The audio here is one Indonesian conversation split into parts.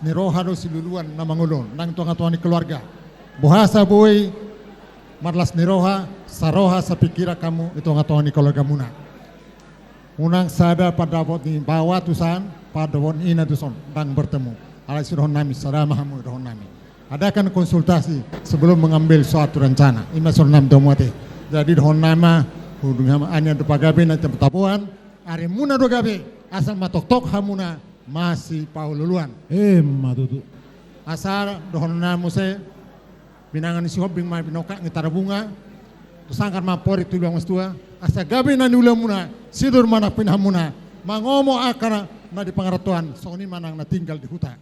ni roha do siluluan na mangulon nang tuang ni keluarga. Buhasa boy marlas ni roha sa pikira kamu itu ngatuan ni keluarga muna. Unang sada pada wot ni bawa tusan pada wot ina tuson bang bertemu. Alai sudah nami sada mahamu dohon nami. Adakan konsultasi sebelum mengambil suatu rencana. Ima sudah nam domuate. Jadi dohon nama hudung anya do pagabe na tapuan are muna do gabe asal matok-tok hamuna masih paululuan. Madudu. Asal dohon namu se binangan si hobbing ma binoka ngitara bunga. Tusangkar mapori tulang mastua. Asa gabe na niulang muna sidur mana pinhamuna mangomo akara na di pangaratuan soni manang na tinggal di hutan.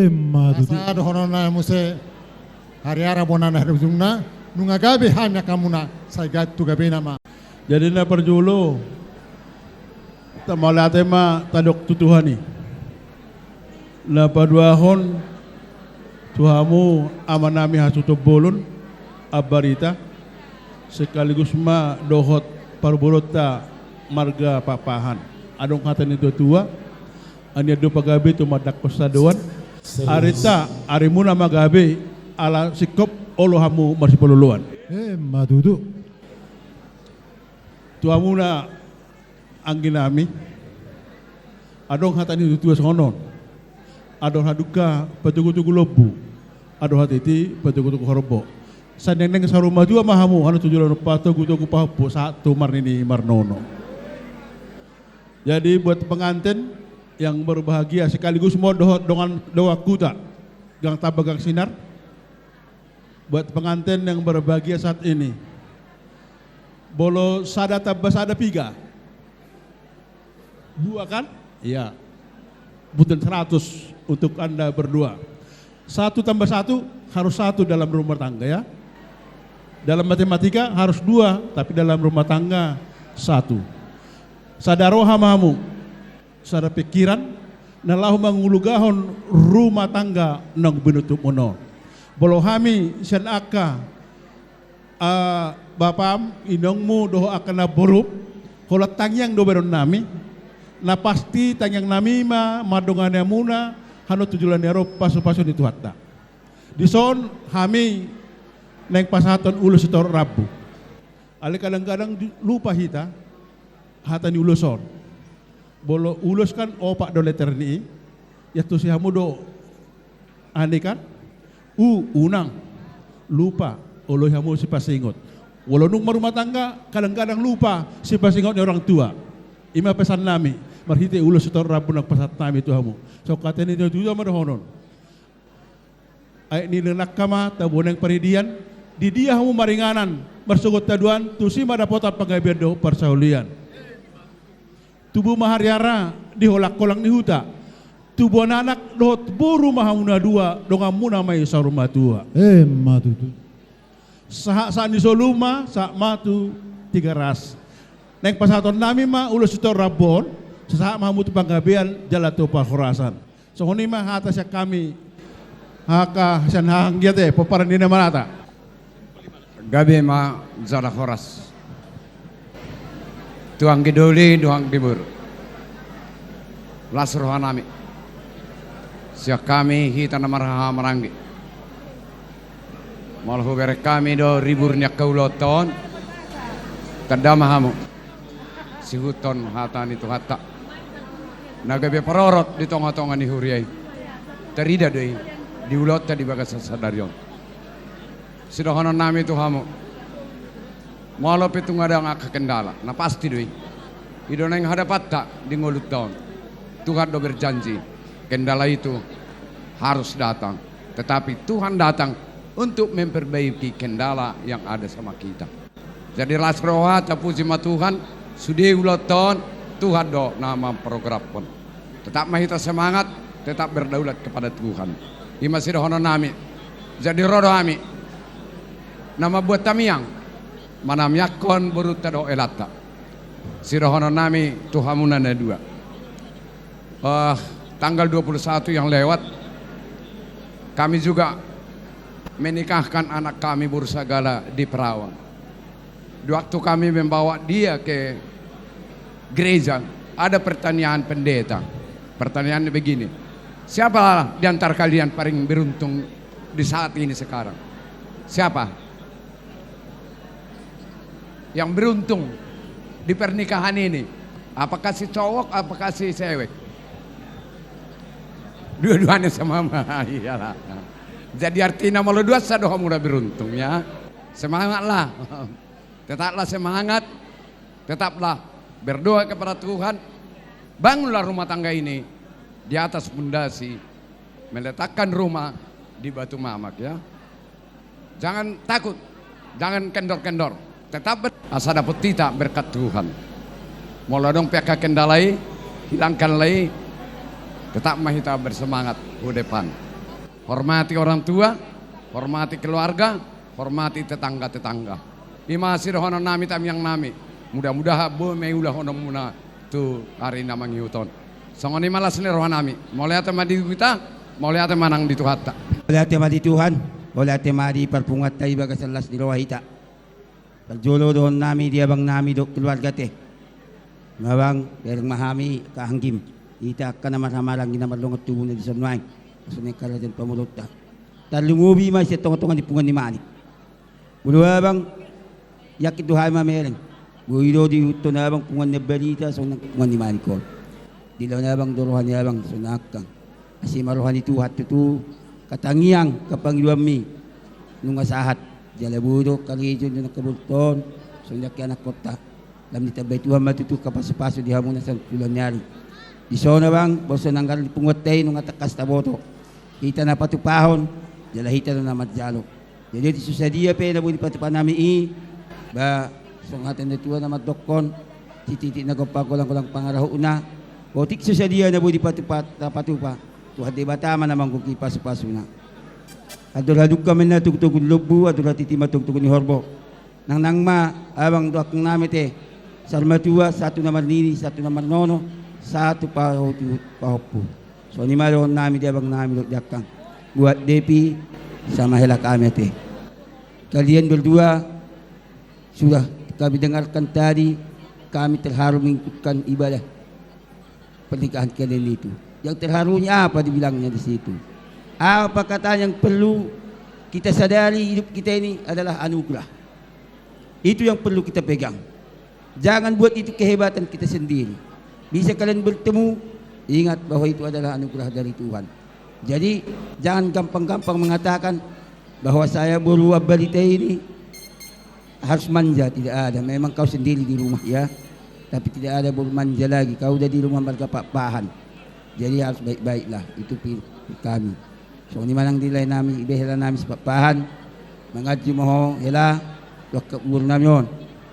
Madudu. Asa dohon namu se hari-hari bonana harbujungna nunga gabe hanya kamuna say gat tu gabe nama. Jadi na perjulo tamalate ma tadok tutuhani. Na paduahon tuhamu amanami hasuto bolon abarita sekaligus ma dohot parbolota marga papahan. Adong kata ni tua ania do pagabe tu madak kosadoan arita arimuna magabe ala sikop olohamu marsipoluluan. Madudu. Tuamuna angginami adong hatani tutua sonon adong haduka petugu-tugu lobu adong hatiti petugu-tugu horobo saneneng saruma dua mahamu anu tujuan patugu-tugu pahapu satu marnini marnono. Jadi buat pengantin yang berbahagia sekaligus mau dengan doa kuta gang tabagang sinar buat pengantin yang berbahagia saat ini bolo sada tabas ada piga. Dua kan? Iya. Bukan 100 untuk Anda berdua. 1 tambah 1 harus 1 dalam rumah tangga ya. Dalam matematika harus 2, tapi dalam rumah tangga 1. Sadaroha mahamu, sada pikiran, nalahu mangulugahon rumah tangga nang binutup mono. Bolo hami sian aka bapam inongmu doho akan naborup kalau tangyang do beron nami na pasti tangyang nami madongannya muna hano tujulan ero pasu-pasu itu hatta di son hami neng pasaton ulus itu rabu ali kadang-kadang lupa hita hata ni uluson bolo ulus kan opak do letter ni ya tu si hamu do ane kan unang lupa oloy hamu si pasingot. Walau nung rumah tangga kadang-kadang lupa si pasingot ni orang tua. Ima pesan nami marhite ulo setor rabu nak pasat nami tu hamu. So kata ni tu juga madohonon. Ay ni lenak kama taboneng paridian di dia hamu maringanan bersugot taduan tu si madapotat pagabian do persaulian. Tubuh mahariara diholak kolang ni huta. Tubuh anak dot buru mahamuna dua dongamuna mai saruma tua. Madudu. Saat di soluma, saat matu 3 ras. Neng pasaton nami ma ulo sitor rabon, saat mahamut panggabian jalato pakhurasan. So honi ma hata siya kami haka siyan hanggiat paparan din naman ata. Gabi ma zala horas. Tuang gidoli, tuang dibur. Lasruhan nami. Siya kami hita na maraha maranggi. Malahu berek kami do riburnya kauloton kadamahamu si huton hatan itu hatta nagabe parorot di tonga-tonga ni huriai terida doi diulot tadi bagas sadarion sidohono nami itu hamu malau pitung ada ngaka kendala na pasti doi idona yang hadapat tak di ngulut daun Tuhan do berjanji kendala itu harus datang tetapi Tuhan datang untuk memperbaiki kendala yang ada sama kita. Jadi lasroha tapuji ma Tuhan sudi uloton Tuhan do nama program pun. Tetap mahita semangat, tetap berdaulat kepada Tuhan. Ima sidohono nami. Jadi rodo ami. Nama buat tamiang. Manam yakon beruta do elata. Sidohono nami Tuhamuna na 2. Tanggal 21 yang lewat kami juga menikahkan anak kami Bursagala di Perawang. Di waktu kami membawa dia ke gereja, ada pertanyaan pendeta. Pertanyaannya begini, Siapa di antara kalian paling beruntung di saat ini sekarang? Siapa? Yang beruntung di pernikahan ini? Apakah si cowok, apakah si cewek? Dua-duanya sama. Iyalah. Jadi artinya malu dua sadoh mudah beruntung ya. Semangatlah. Tetaplah semangat. Tetaplah berdoa kepada Tuhan. Bangunlah rumah tangga ini di atas pondasi, meletakkan rumah di batu mamak ya. Jangan takut, jangan kendor-kendor. Tetap asa dapat tidak berkat Tuhan. Mulai dong pihak kendalai, hilangkan lagi. Tetap kita bersemangat ke depan. Hormati orang tua, hormati keluarga, hormati tetangga-tetangga. Imasir hono nami tam yang nami. Mudah-mudahan bo meulah hono muna tu hari namang hiuton. Songoni malas ni rohanami. Mulai ate madi kita, mulai ate manang di Tuhatta. Mulai ate madi Tuhan, mulai ate madi perpungat tayo bagasalas di rohita. Pagjolo doon nami di abang nami do keluarga te. Mawang dereng mahami kahanggim. Ita ka naman hamalang ginamalong at tubo na di sanwang. Kasunay ka rin pamulot ta. Talungubi ma siya tonga-tonga di pungan ni Mani. Mulu abang yakit duhay mamereng. Buhiro di uto na abang pungan na balita so pungan ni Mani ko. Dilaw na abang dorohan ni abang sunakang. Kasi marohan itu hat itu katangiang kapangiluan mi. Nung asahat. Jalabudo kalijon na kabulton. Sunyak anak kota. Lam nitabay Tuhan matutu kapaso-paso di hamon na sa tulan nyari. Di sona bang, boso nang karal pungatay nung atakas taboto. Kita na patupahon, jalahita na madjalo. Jadi di susadia pe na budi patupan namin ba sungatan na tuwa na madokon, tititi na kulang pangaraho na. Botik susadia na budi patupa. Tuhan di batama naman kung kipaso-paso na. Adul-adul kami na tugtugun lubu, adul titima tugtugun ni Horbo. Nang nangma, abang doak namin te, sarmatua, satu naman nini, satu naman nono, satu pahopu. So ni maroon namin di abang namin jakang. Buat depi sama hela kami te. Kalian berdua sudah kami dengarkan tadi, kami terharu mengikutkan ibadah pernikahan kalian itu. Yang terharunya apa dibilangnya di situ? Apa kata yang perlu kita sadari hidup kita ini adalah anugerah. Itu yang perlu kita pegang. Jangan buat itu kehebatan kita sendiri. Bisa kalian bertemu, ingat bahwa itu adalah anugerah dari Tuhan. Jadi jangan gampang-gampang mengatakan bahwa saya baru balita ini harus manja. Tidak ada. Memang kau sendiri di rumah ya. Tapi tidak ada baru manja lagi. Kau udah di rumah mereka pahan. Jadi harus baik-baiklah. Itu kami. So ni manang dilay namin, ibehela namin sa papahan. Mangadyo mo ho, hela. Wakak umur namin yun.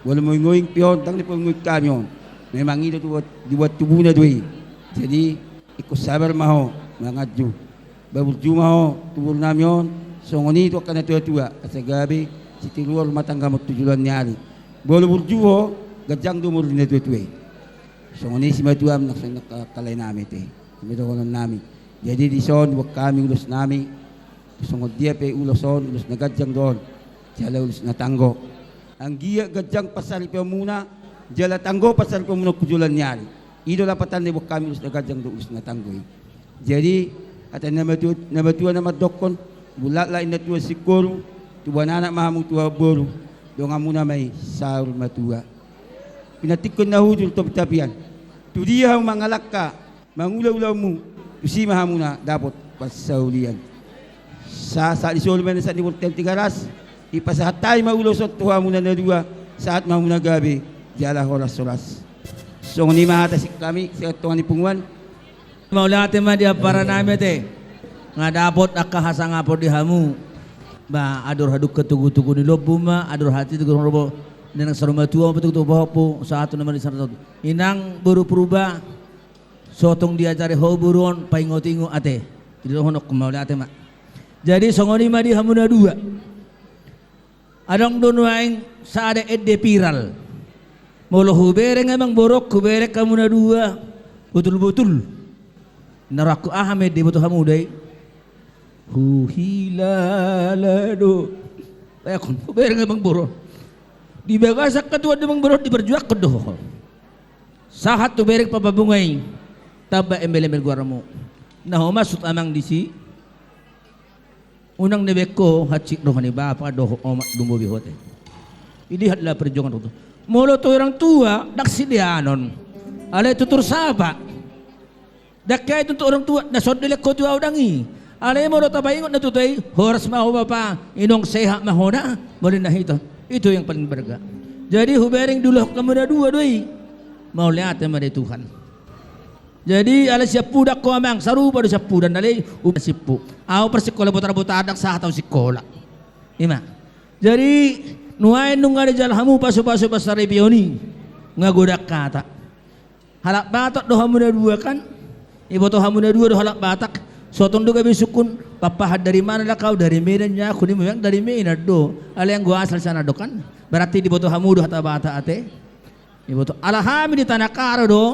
Wala mo ngoying piyon, tang ni po ngoying kami yun. May mangilo diwat tubo na doy. Jadi, ikusabar maho, mangadyo. Babudyo maho, tubo namin yun. So ngunito ka na tuwa-tuwa. At sa gabi, si tinuwar matanggamot tujulan niyari. Bolo budyo ho, gadyang dumur na tuwa-tuwa. So ngunito si matuam, nakakalay namin te. Kumitokonan namin. Jadi di son, wag kami ulos namin. Sungod dia pe uloson, ulos na gadyang doon. Jala ulos na tanggo. Ang giya gadyang pasari pa muna, jala tanggo pasari pa muna kujulan niyari. Ito lapatan ni wag kami ulos na gadyang doon, ulos na tanggo. Jadi, at nabatuan na madokon, bulat lain na tuwa siguro, tuwa na anak mahamong tuwa boro, doon nga muna may saur matua. Pinatikon na hudul tapian. Tudiya ang mangalak ka, mangulaw-ulaw mo, usima muna dapat pasaulian. Sa isolman na sa niwaltel tigaras, ipasahatay maulosot tuha muna na dua, saat mamuna gabi, jala horas-horas. So ni mahata si kami, sa tuhan ni Pungwan. Maulate ma dia para namin te, nga dapat akahasa nga po di hamu. Ba, adur haduk ketugu-tugu ni lobo ma, adur hati tugu robo, dan ang sarumatua betul-betul po sa ato naman isang satu. Inang baru perubah, sotong diajari ho buron paingo-tingo ate. Jadi honok kemauli ate mak. Jadi songoni ma di hamuna dua. Adong doon waing sa ada edde piral. Molo hubereng emang borok huberek kamu na dua. Betul-betul. Naraku Ahmed di betul hamu day. Huhilalado. Ayakon hubereng emang borok. Di bagasak ketua emang borok diperjuak kedoh. Sahat huberek papabungay. Taba embel-embel guaramu. na humasut amang disi unang nebeko hacik rohani bapa doh omat dumbo bihote. Ilihatlah perjuangan itu. Mulu tu orang tua daksilianon. Ale tutur saba. Dakay itu orang tua na sodile ko tua udangi. Ale mulu tabayingot na tutay horas maho bapa inong sehat mahona mulin na hito. Itu yang paling berharga. Jadi hubering dulu kamu dah dua doi. Mau lihat sama Tuhan. Jadi ala siap pudak ko amang saru pada siap pudan dalay sipu. Aw persikola botar-botar adak sah atau sikola. Ima. Jadi nuain nung ada jalhamu pasu-pasu pasar pioni ngagodak kata. Halak batak do hamu dua kan? Ibu to hamu dua do halak batak. Sotong do gabi sukun papa dari mana lah kau dari Medan ya aku ni memang dari Medan do. Ala yang gua asal sana do kan? Berarti di boto hamu do hata bata ate. Ibu to alahami di tanah karo do.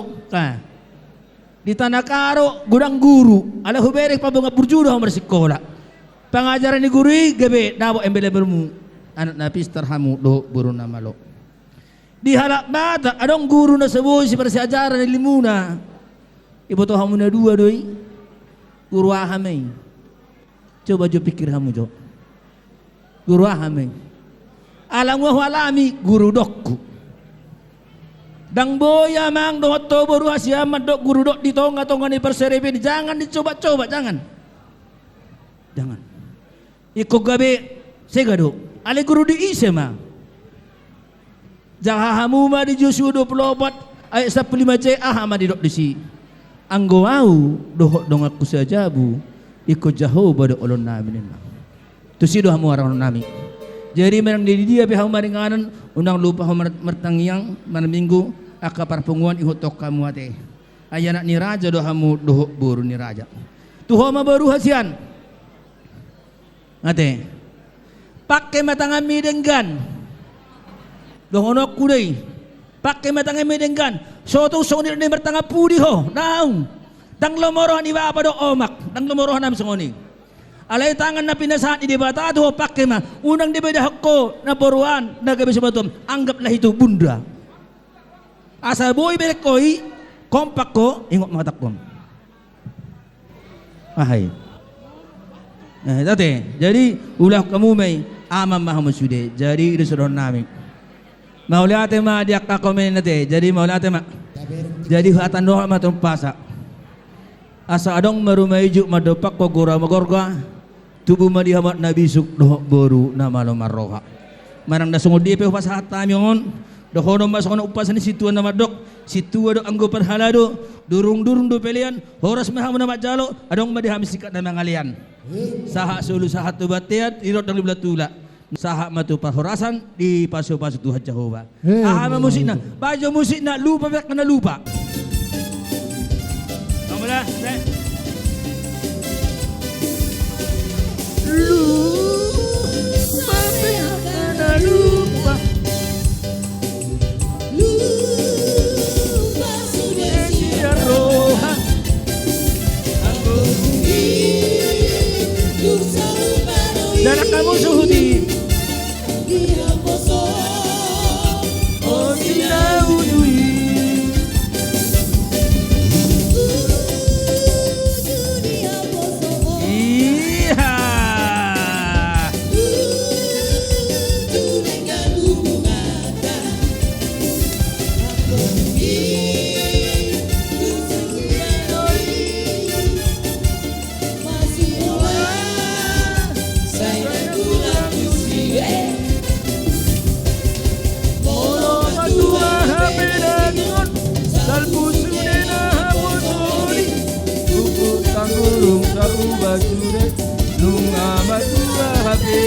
Di tanah karo gudang guru ala huberek pabunga burjudo hamar sekolah pengajaran ni guru gabe dabo embele bermu anak napis terhamu do buru nama lo di halak mata adong guru na sebuah si persiajaran ni limuna ibu to hamu na dua doi guru ahamai coba jo pikir hamu jo guru ahamai alam wa alami guru dokku dang boya mang do to boru asia madok guru dok di tonga-tonga ni perserepin jangan dicoba-coba jangan iko gabe segado ale guru di isema jahamu ma di Yosua 24 ayat 15 c ahama di dok disi anggo au doh dong aku sajabu iko jaho bado olon nami tu si doh hamu orang nami jadi merang di dia pe hamu maringanan undang lupa hamu mertangiang mana minggu aka parpunguan ihutok kamu ate ayana ni raja do hamu doh buru ni raja tuho ma baru hasian ate pakai matanga midenggan dohono kudai pakai matanga midenggan soto sonir ni bertanga pudi ho daung dang lomorohan ni bapa do omak dang lomorohan nam songoni alay tangan na pinasahan di bata do pakai ma unang di beda hakko na boruan nagabi sabatom anggaplah itu bunda asa boy berekoi kompak ko ingot mga takbom ahay tate jadi ulah kamu may amam mahamud sude jadi itu saudara nami maulate ma diak ka komen nate jadi maulate ma jadi hatan doa ma tumpasa asa adong marumayju madopak ko gora magorga tubuh ma dihamat nabi suk doh boru nama lo marroha marang dasungod di pe pasahata mion dohono masono upasan situan nama dok situa do anggo perhalado durung do pelian horas maham nama jalo adong madiham sikat nama ngalian saha sulu saha tu batiat irot dang belatula saha matu pahorasan di pasu-pasu Tuhan Jehovah ama musikna bajo musikna lupa bek kena lupa kamulah lupa bek kena lupa dan kamu suhudi oh tidak udui iya gurung saru bajure nunga madura habe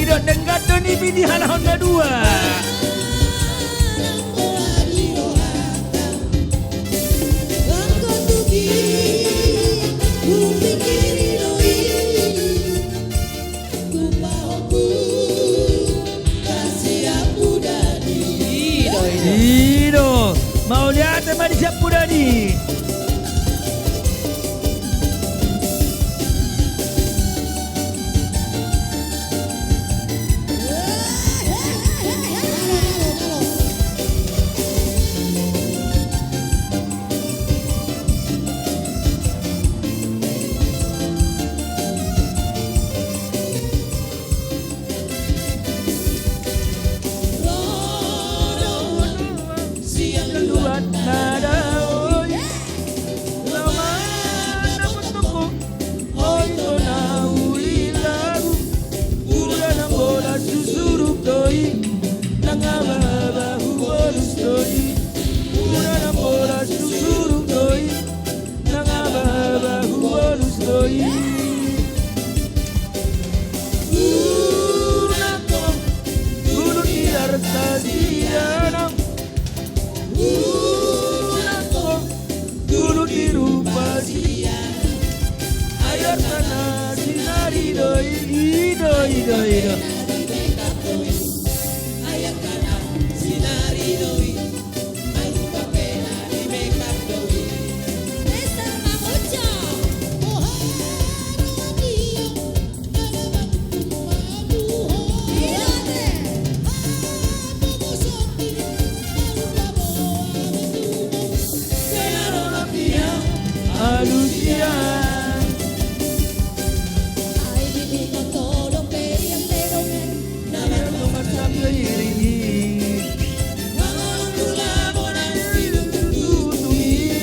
ida dengat doni bini halahon dua mau lihat teman siap pudani dapat nada oi lama namun toko oi tona ulilagu udah nambola susuruk doi nangaba huolus doi udah nambola susuruk doi nangaba huolus doi Sardiana dulu dirupa dia ayat tanah sinari doi doi doi doi ayat tanah sinari doi ayu kapena di makeup doi Mister Mamucho Alusia ai di todo periam pero na no macam iri mangon kula bonan tutui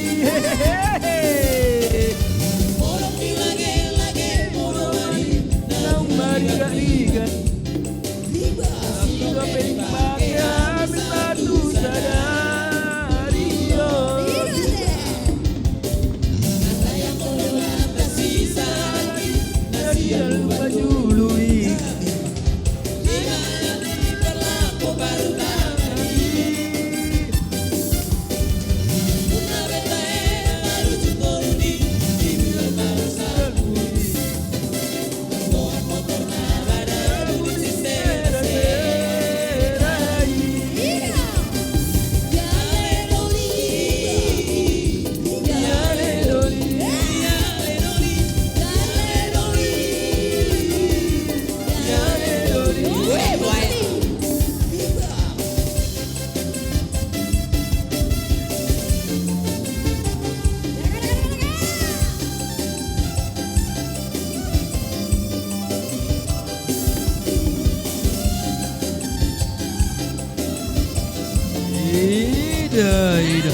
bolong di lage bolong na mariga liga liba sudah pakai ambil tu sadari Ida.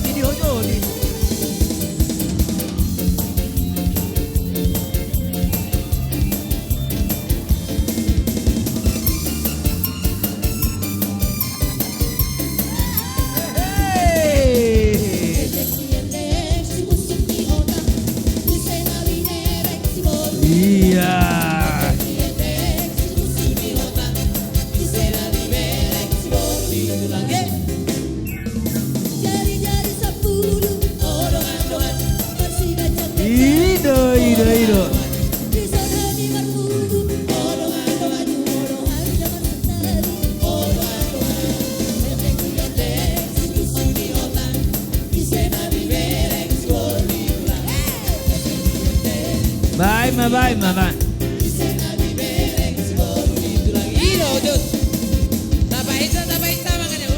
Di hojo. Bye. Iro, Jus. Tapahita, makanya.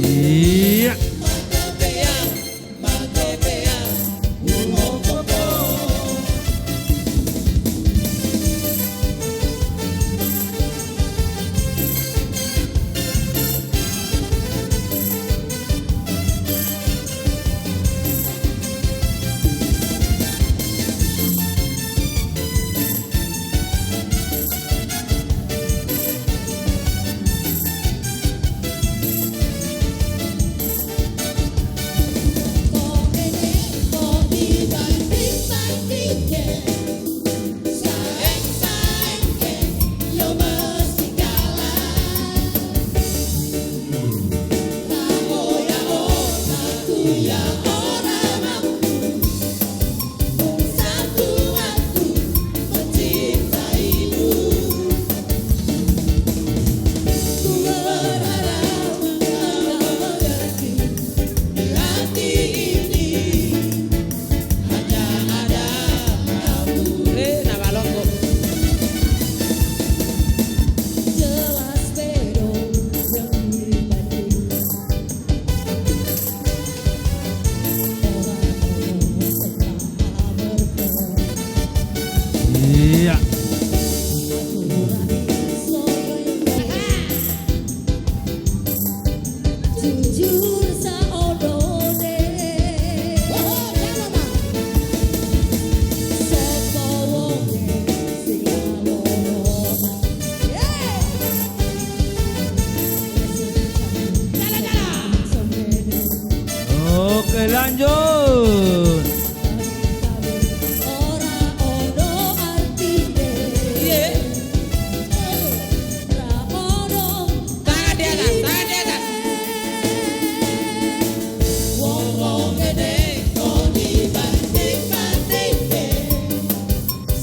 Iya. Iya. Jujur saodone sapa wonge sing alono Oke, lanjut. ora ono artine ra ono wong gede kok dibanding-bandingke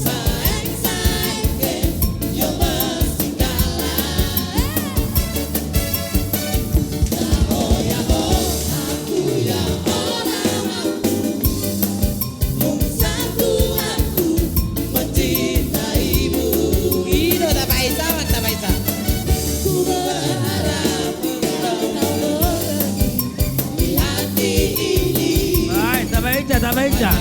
saeng-saengke yo mesti kalah oh ya aku ya ora mampu mung satu aku mencintaimu ku berharap kau lagi di hati ini. Baik, tak baca.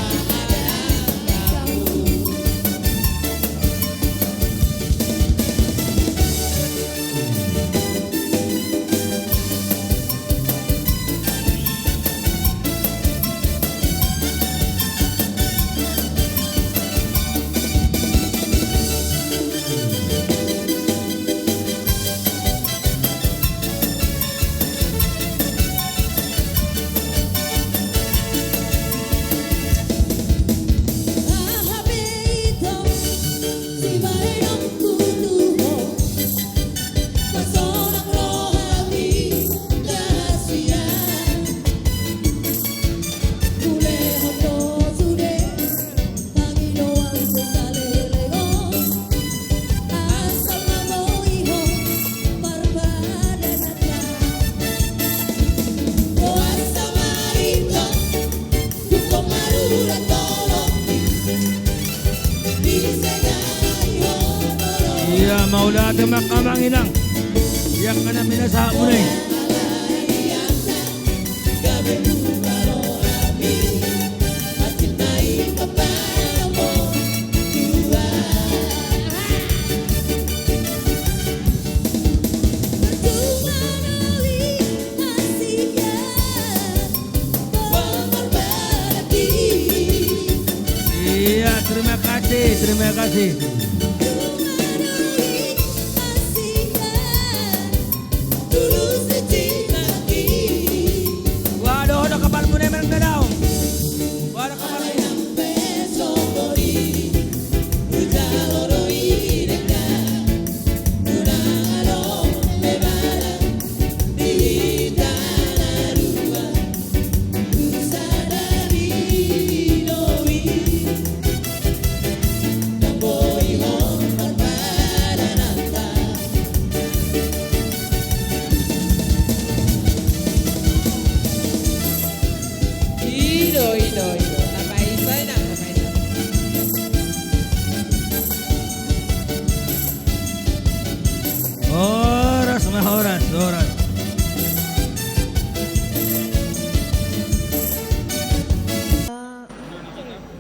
Habito si bailong kutuho Masonang rohani dahasian Kulehon no sude Panginoon ko sa lelegon Asal mamoiho Parbadan at O asa marito Kung marulat tolong Iya, maula at makamanginang. Yang ka na minasa mo na eh. Iya, terima kasih.